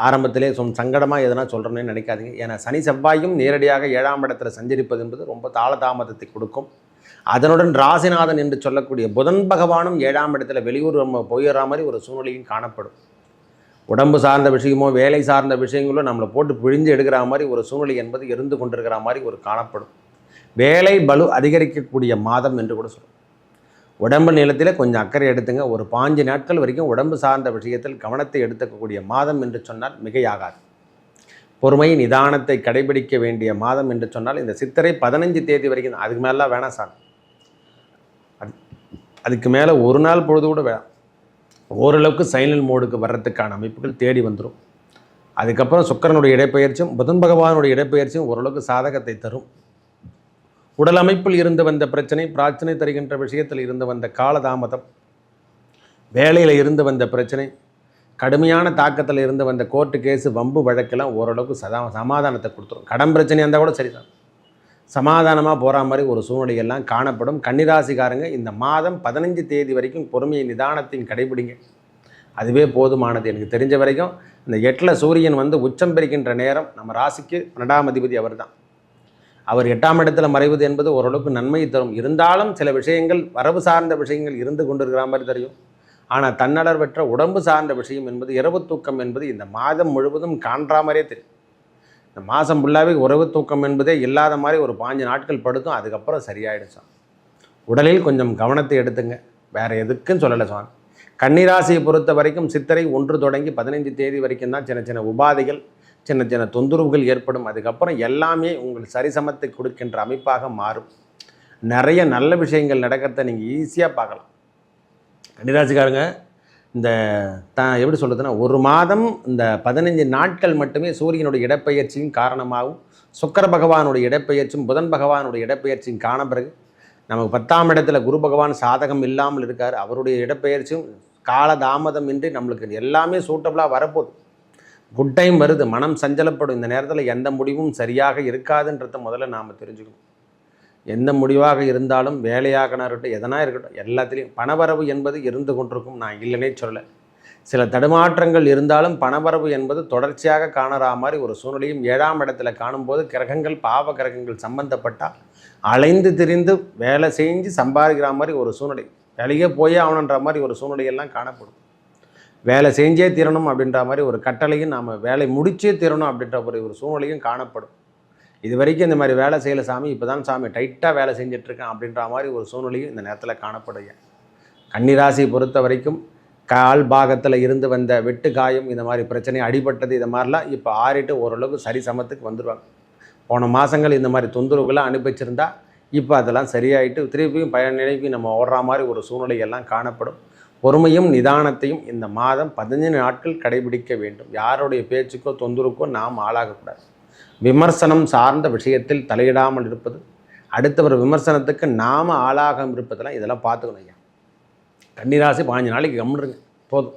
ஆரம்பத்திலே சங்கடமாக எதனா சொல்கிறேன்னு நினைக்காதீங்க. ஏன்னா சனி செவ்வாயும் நேரடியாக 7ஆம் இடத்துல சஞ்சரிப்பது என்பது ரொம்ப தாமதத்தை கொடுக்கும். அதனுடன் ராசிநாதன் என்று சொல்லக்கூடிய புதன் பகவானும் 7ஆம் இடத்துல வெளியூர் நம்ம போயிடுற மாதிரி ஒரு சூழ்நிலையும் காணப்படும். உடம்பு சார்ந்த விஷயமோ வேலை சார்ந்த விஷயங்களோ நம்மளை போட்டு பிழிஞ்சு எடுக்கிற மாதிரி ஒரு சூழ்நிலை என்பது இருந்து கொண்டிருக்கிற மாதிரி ஒரு காணப்படும். வேலை பலு அதிகரிக்கக்கூடிய மாதம் என்று கூட சொல்லுவோம். உடம்பு நிலத்தில் கொஞ்சம் அக்கறை எடுத்துங்க. ஒரு 5 நாட்கள் வரைக்கும் உடம்பு சார்ந்த விஷயத்தில் கவனத்தை எடுத்துக்கக்கூடிய மாதம் என்று சொன்னால் மிகையாகாது. பொறுமை நிதானத்தை கடைபிடிக்க வேண்டிய மாதம் என்று சொன்னால் இந்த சித்திரை 15 தேதி வரைக்கும் தான். அதுக்கு மேலாம் வேணாம் சார். அதுக்கு மேலே ஒரு நாள் பொழுது கூட வேணாம். ஓரளவுக்கு சைலண்ட் மோடுக்கு வர்றதுக்கான அமைப்புகள் தேடி வந்துடும். அதுக்கப்புறம் சுக்கிரனுடைய இடப்பெயர்ச்சியும் புதன் பகவானுடைய இடப்பெயர்ச்சியும் ஓரளவுக்கு சாதகத்தை தரும். உடல் அமைப்பில் இருந்து வந்த பிரச்சனை தருகின்ற விஷயத்தில் இருந்து வந்த காலதாமதம், வேலையில் இருந்து வந்த பிரச்சனை, கடுமையான தாக்கத்தில் இருந்து வந்த கோர்ட்டு கேஸு வம்பு வழக்கெல்லாம் ஓரளவுக்கு சமாதானத்தை கொடுத்துரும். கடன் பிரச்சனை இருந்தால் கூட சரிதான், சமாதானமாக போகிற மாதிரி ஒரு சூழ்நிலையெல்லாம் காணப்படும். கன்னிராசிக்காரங்க இந்த மாதம் 15 தேதி வரைக்கும் பொறுமையை நிதானத்தையும் கடைபிடிங்க. அதுவே போதுமானது. எனக்கு தெரிஞ்ச வரைக்கும் இந்த 8ல் சூரியன் உச்சம் பெறுகின்ற நேரம் நம்ம ராசிக்கு 12ஆம் அதிபதி அவர் தான். அவர் 8ஆம் இடத்துல மறைவது என்பது ஓரளவுக்கு நன்மை தரும். இருந்தாலும் சில விஷயங்கள் வரவு சார்ந்த விஷயங்கள் இருந்து கொண்டிருக்கிற மாதிரி தெரியும். ஆனால் தன்னலர்வற்ற உடம்பு சார்ந்த விஷயம் என்பது இரவு தூக்கம் என்பது இந்த மாதம் முழுவதும் காண்றா மாதிரியே தெரியும். இந்த மாதம் ஃபுல்லாகவே உறவு தூக்கம் என்பதே இல்லாத மாதிரி ஒரு 5 நாட்கள் படுத்தும். அதுக்கப்புறம் சரியாயிடுச்சு. உடலில் கொஞ்சம் கவனத்தை எடுத்துங்க. வேறு எதுக்குன்னு சொல்லலை சுவாமி. கன்னிராசியை பொறுத்த வரைக்கும் சித்திரை 1 தொடங்கி 15 தேதி வரைக்கும் தான் சின்ன சின்ன உபாதைகள், சின்ன சின்ன தொந்தரவுகள் ஏற்படும். அதுக்கப்புறம் எல்லாமே உங்கள் சரிசமத்தை கொடுக்கின்ற அமைப்பாக மாறும். நிறைய நல்ல விஷயங்கள் நடக்கிறத நீங்கள் ஈஸியாக பார்க்கலாம். கன்னிராசிக்காரங்க இந்த எப்படி சொல்கிறதுன்னா, ஒரு மாதம் இந்த 15 நாட்கள் மட்டுமே சூரியனுடைய இடப்பெயர்ச்சியும் காரணமாகவும் சுக்கிர பகவானுடைய இடப்பெயர்ச்சியும் புதன் பகவானுடைய இடப்பெயர்ச்சியும் காண பிறகு நமக்கு 10ஆம் இடத்துல குரு பகவான் சாதகம் இல்லாமல் இருக்கார். அவருடைய இடப்பெயர்ச்சியும் காலதாமதம் இன்றி நம்மளுக்கு எல்லாமே சூட்டபுளாக வரப்போகுது. குட் டைம் வருது. மனம் சஞ்சலப்படும். இந்த நேரத்தில் எந்த முடிவும் சரியாக இருக்காதுன்றதை முதல்ல நாம் தெரிஞ்சுக்கணும். எந்த முடிவாக இருந்தாலும் வேலையாக இருக்கட்டும், எதனா இருக்கட்டும், எல்லாத்துலேயும் பணவரவு என்பது இருந்து கொண்டிருக்கும். நான் இல்லைன்னே சொல்லலை. சில தடுமாற்றங்கள் இருந்தாலும் பணவரவு என்பது தொடர்ச்சியாக காணறா மாதிரி ஒரு சூழ்நிலையும் 7ஆம் இடத்துல காணும்போது கிரகங்கள் பாவ கிரகங்கள் சம்பந்தப்பட்டால் அலைந்து திரிந்து வேலை செஞ்சு சம்பாதிக்கிற மாதிரி ஒரு சூழ்நிலை, வேலையே போயே ஆகணுன்ற மாதிரி ஒரு சூழ்நிலையெல்லாம் காணப்படும். வேலை செஞ்சே தீரணும் அப்படின்ற மாதிரி ஒரு கட்டளையும் நாம் வேலை முடிச்சே தீரணும் அப்படின்ற ஒரு சூழ்நிலையும் காணப்படும். இது வரைக்கும் இந்த மாதிரி வேலை செய்யலை சாமி, இப்போ தான் சாமி டைட்டாக வேலை செஞ்சிட்ருக்கேன் அப்படின்ற மாதிரி ஒரு சூழ்நிலையும் இந்த நேரத்தில் காணப்படுங்க. கன்னிராசியை பொறுத்த வரைக்கும் கால் பாகத்தில் இருந்து வந்த வெட்டு காயம், இந்த மாதிரி பிரச்சனை அடிபட்டது, இது மாதிரிலாம் இப்போ ஆறிட்டு ஓரளவுக்கு சரி சமத்துக்கு வந்துடுவாங்க. போன மாதங்கள் இந்த மாதிரி தொந்தரவுகள்லாம் அனுப்பிச்சிருந்தா இப்போ அதெல்லாம் சரியாயிட்டு திருப்பியும் பயனிலைக்கு நம்ம ஓடுற மாதிரி ஒரு சூழ்நிலையெல்லாம் காணப்படும். பொறுமையும் நிதானத்தையும் இந்த மாதம் 15 நாட்கள் கடைபிடிக்க வேண்டும். யாருடைய பேச்சுக்கோ தொந்தரவுக்கோ நாம் ஆளாகக்கூடாது. விமர்சனம் சார்ந்த விஷயத்தில் தலையிடாமல் இருப்பது, அடுத்தவர் விமர்சனத்துக்கு நாம் ஆளாக இருப்பதெல்லாம் இதெல்லாம் பார்த்துக்கணும் ஐயா. கன்னிராசி 15 நாளைக்கு கம்முருங்க போதும்.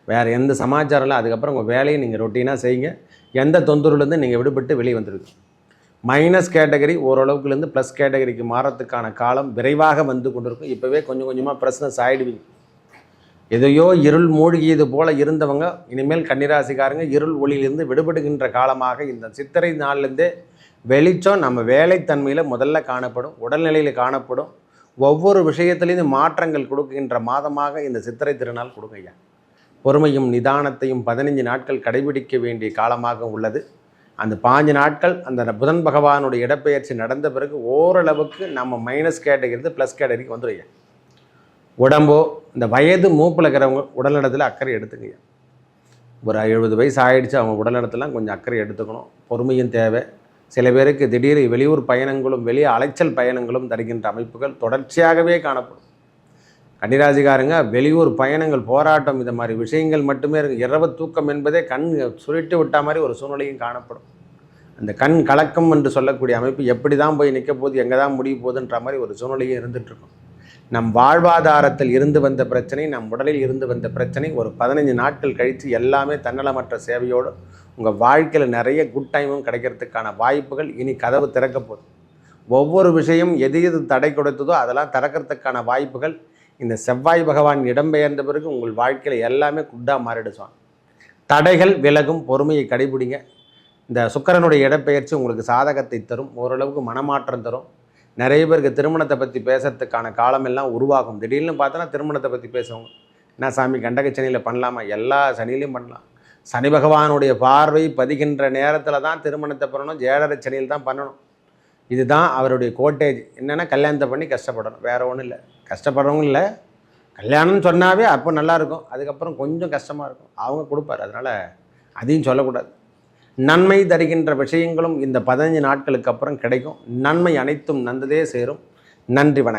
வேறு எந்த சமாச்சாரம் இல்லை. அதுக்கப்புறம் உங்கள் வேலையை நீங்கள் ரொட்டீனாக செய்யுங்க. எந்த தொந்தரவுலேருந்து நீங்கள் விடுபட்டு வெளியே வந்துடுங்க. மைனஸ் கேட்டகரி ஓரளவுக்குலேருந்து ப்ளஸ் கேட்டகரிக்கு மாறத்துக்கான காலம் விரைவாக வந்து கொண்டிருக்கும். இப்போவே கொஞ்சம் கொஞ்சமாக பிரச்சனை ஆகிடுவீங்க. எதையோ இருள் மூழ்கியது போல இருந்தவங்க இனிமேல் கன்னிராசிக்காரங்க இருள் ஒளியிலிருந்து விடுபடுகின்ற காலமாக இந்த சித்திரை நாள்லேருந்தே வெளிச்சம் நம்ம வேலைத்தன்மையில் முதல்ல காணப்படும், உடல்நிலையில் காணப்படும். ஒவ்வொரு விஷயத்துலேருந்து மாற்றங்கள் கொடுக்கின்ற மாதமாக இந்த சித்திரை திருநாள் கொடுங்கய்யா. பொறுமையும் நிதானத்தையும் 15 நாட்கள் கடைபிடிக்க வேண்டிய காலமாக உள்ளது. அந்த 5 நாட்கள் அந்த புதன் பகவானுடைய இடப்பெயர்ச்சி நடந்த பிறகு ஓரளவுக்கு நம்ம மைனஸ் கேட்டகரி ப்ளஸ் கேட்டகரிக்கு வந்துடுங்க. உடம்போ இந்த வயது மூப்பில் இருக்கிறவங்க உடல்நலத்தில் அக்கறை எடுத்துக்கங்க. ஒரு 70 வயசு ஆகிடுச்சு, அவங்க உடல்நலத்தெல்லாம் கொஞ்சம் அக்கறை எடுத்துக்கணும். பொறுமையும் தேவை. சில பேருக்கு திடீர் வெளியூர் பயணங்களும் வெளியே அலைச்சல் பயணங்களும் தருகின்ற அமைப்புகள் தொடர்ச்சியாகவே காணப்படும். கன்னிராசிக்காரங்க வெளியூர் பயணங்கள், போராட்டம், இந்த மாதிரி விஷயங்கள் மட்டுமே இருக்குது. இரவு தூக்கம் என்பதே கண் சுருட்டி விட்டா மாதிரி ஒரு சூழ்நிலையும் காணப்படும். அந்த கண் கலக்கம் என்று சொல்லக்கூடிய அமைப்பு எப்படி தான் போய் நிற்க போகுது, எங்கே தான் முடிய போகுதுன்ற மாதிரி ஒரு சூழ்நிலையும் இருந்துகிட்ருக்கும். நம் வாழ்வாதாரத்தில் இருந்து வந்த பிரச்சனை, நம் உடலில் இருந்து வந்த பிரச்சனை ஒரு 15 நாட்கள் கழித்து எல்லாமே தன்னலமற்ற சேவையோடு உங்கள் வாழ்க்கையில் நிறைய குட் டைமும் கிடைக்கிறதுக்கான வாய்ப்புகள் இனி கதவு திறக்க போகுது. ஒவ்வொரு விஷயம் எது எது தடை கொடுத்ததோ அதெல்லாம் திறக்கிறதுக்கான வாய்ப்புகள் இந்த செவ்வாய் பகவான் இடம்பெயர்ந்த பிறகு உங்கள் வாழ்க்கையில் எல்லாமே குட்டாக மாறிடுவான். தடைகள் விலகும், பொறுமையை கடைபிடிங்க. இந்த சுக்கிரனுடைய இடப்பெயர்ச்சி உங்களுக்கு சாதகத்தை தரும், ஓரளவுக்கு மனமாற்றம் தரும். நிறைய பேருக்கு திருமணத்தை பற்றி பேசுறதுக்கான காலமெல்லாம் உருவாகும். திடீர்னு பார்த்தோன்னா திருமணத்தை பற்றி பேசுவாங்க. என்ன சாமி கண்டக சனியில் பண்ணலாமா? எல்லா சனியிலையும் பண்ணலாம். சனி பகவானுடைய பார்வை பதிகின்ற நேரத்தில் தான் திருமணத்தை பண்ணணும், ஜேடரை சனியில் தான் பண்ணணும். இதுதான் அவருடைய கோட்டேஜ். என்னென்னா கல்யாணத்தை பண்ணி கஷ்டப்படணும், வேறு ஒன்றும் இல்லை. கஷ்டப்படுறவங்க இல்லை, கல்யாணம்னு சொன்னாவே அப்போ நல்லாயிருக்கும், அதுக்கப்புறம் கொஞ்சம் கஷ்டமாக இருக்கும். அவங்க கொடுப்பார், அதனால் அதையும் சொல்லக்கூடாது. நன்மை தருகின்ற விஷயங்களும் இந்த 15 நாட்களுக்கு அப்புறம் கிடைக்கும். நன்மை அனைத்தும் நன்றதே சேரும். நன்றி, வணக்கம்.